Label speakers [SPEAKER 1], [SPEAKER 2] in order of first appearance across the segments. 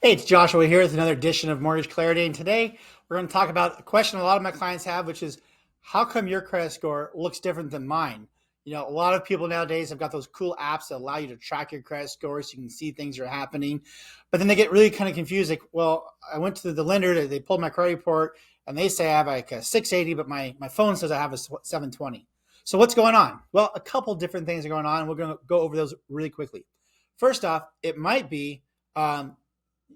[SPEAKER 1] Hey, it's Joshua here with another edition of Mortgage Clarity. And today we're going to talk about a question a lot of my clients have, which is how come your credit score looks different than mine? You know, a lot of people nowadays have got those cool apps that allow you to track your credit score so you can see things are happening. But then they get really kind of confused. Like, well, I went to the lender, they pulled my credit report, and they say I have like a 680, but my phone says I have a 720. So what's going on? Well, a couple different things are going on, and we're going to go over those really quickly. First off, it might be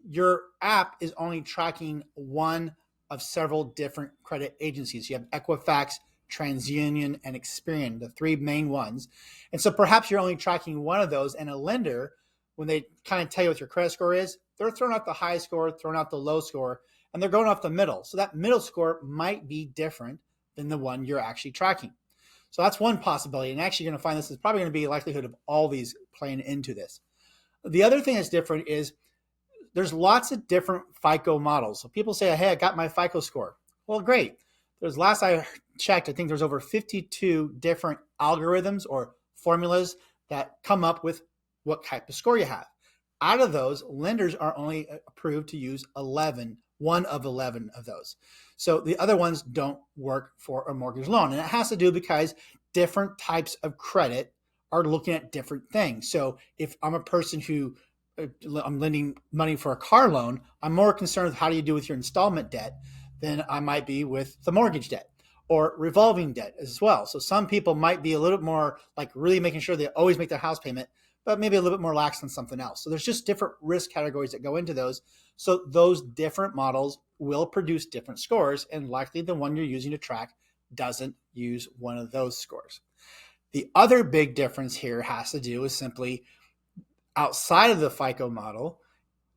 [SPEAKER 1] your app is only tracking one of several different credit agencies. You have Equifax, TransUnion, and Experian, the three main ones. And so perhaps you're only tracking one of those, and a lender, when they kind of tell you what your credit score is, they're throwing out the high score, throwing out the low score, and they're going off the middle. So that middle score might be different than the one you're actually tracking. So that's one possibility. And actually, you're going to find this is probably going to be a likelihood of all these playing into this. The other thing that's different is there's lots of different FICO models. So people say, hey, I got my FICO score. Well, great. There's last I checked, I think there's over 52 different algorithms or formulas that come up with what type of score you have. Out of those, lenders are only approved to use one of 11 of those. So the other ones don't work for a mortgage loan. And it has to do because different types of credit are looking at different things. So if I'm a person who I'm lending money for a car loan, I'm more concerned with how do you do with your installment debt than I might be with the mortgage debt or revolving debt as well. So some people might be a little bit more like really making sure they always make their house payment, but maybe a little bit more lax than something else. So there's just different risk categories that go into those. So those different models will produce different scores, and likely the one you're using to track doesn't use one of those scores. The other big difference here has to do with simply outside of the FICO model,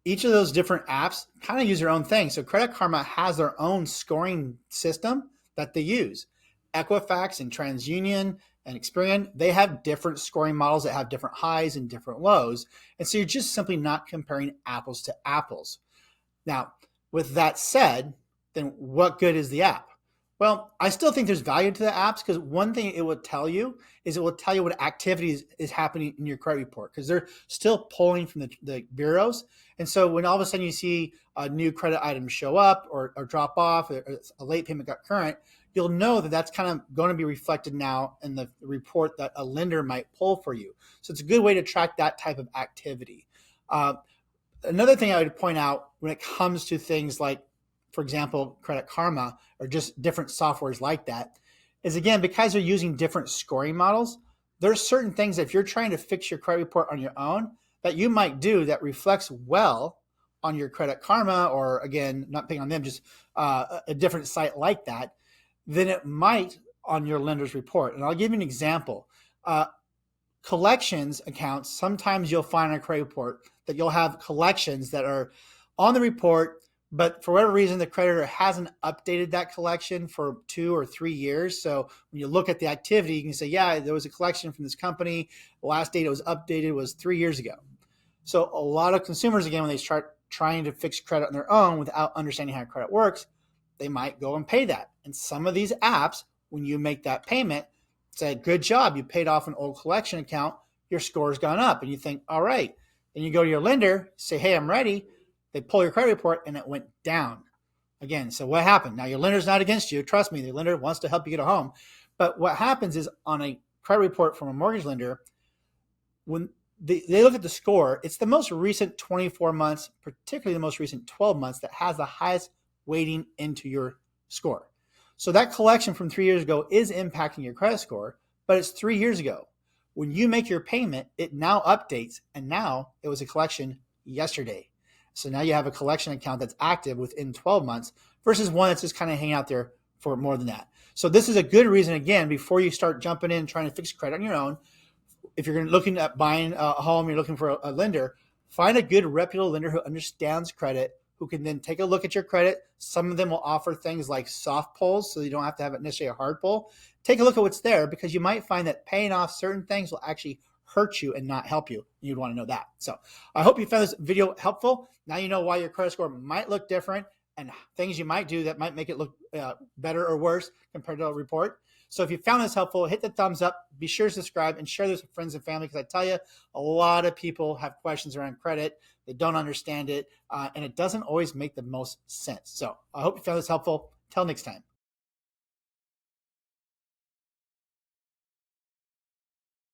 [SPEAKER 1] each of those different apps kind of use their own thing. So Credit Karma has their own scoring system that they use. Equifax and TransUnion and Experian, they have different scoring models that have different highs and different lows. And so you're just simply not comparing apples to apples. Now, with that said, then what good is the app? Well, I still think there's value to the apps because one thing it will tell you is it will tell you what activities is happening in your credit report because they're still pulling from the bureaus. And so when all of a sudden you see a new credit item show up or drop off, or a late payment got current, you'll know that that's kind of going to be reflected now in the report that a lender might pull for you. So it's a good way to track that type of activity. Another thing I would point out when it comes to things like, for example, Credit Karma or just different softwares like that, is again, because they're using different scoring models, there's certain things that if you're trying to fix your credit report on your own that you might do that reflects well on your Credit Karma, or again, not picking on them, just a different site like that, then it might on your lender's report. And I'll give you an example. Collections accounts, sometimes you'll find on a credit report that you'll have collections that are on the report, but for whatever reason, the creditor hasn't updated that collection for 2 or 3 years. So when you look at the activity, you can say, yeah, there was a collection from this company. The last date it was updated was 3 years ago. So a lot of consumers, again, when they start trying to fix credit on their own without understanding how credit works, they might go and pay that. And some of these apps, when you make that payment, say, good job, you paid off an old collection account, your score's gone up. And you think, all right. Then you go to your lender, say, hey, I'm ready. They pull your credit report and it went down. Again, so what happened? Now, your lender's not against you. Trust me, the lender wants to help you get a home. But what happens is on a credit report from a mortgage lender, when they look at the score, it's the most recent 24 months, particularly the most recent 12 months, that has the highest weighting into your score. So that collection from 3 years ago is impacting your credit score, but it's 3 years ago. When you make your payment, it now updates, and now it was a collection yesterday. So now you have a collection account that's active within 12 months versus one that's just kind of hanging out there for more than that. So this is a good reason, again, before you start jumping in trying to fix credit on your own, if you're looking at buying a home, you're looking for a lender, find a good reputable lender who understands credit, who can then take a look at your credit. Some of them will offer things like soft pulls, so you don't have to have it necessarily a hard pull. Take a look at what's there because you might find that paying off certain things will actually hurt you and not help you. You'd want to know that. So I hope you found this video helpful. Now you know why your credit score might look different and things you might do that might make it look better or worse compared to a report. So if you found this helpful, hit the thumbs up, be sure to subscribe, and share this with friends and family, because I tell you, a lot of people have questions around credit. They don't understand it, and it doesn't always make the most sense. So I hope you found this helpful. Till next time.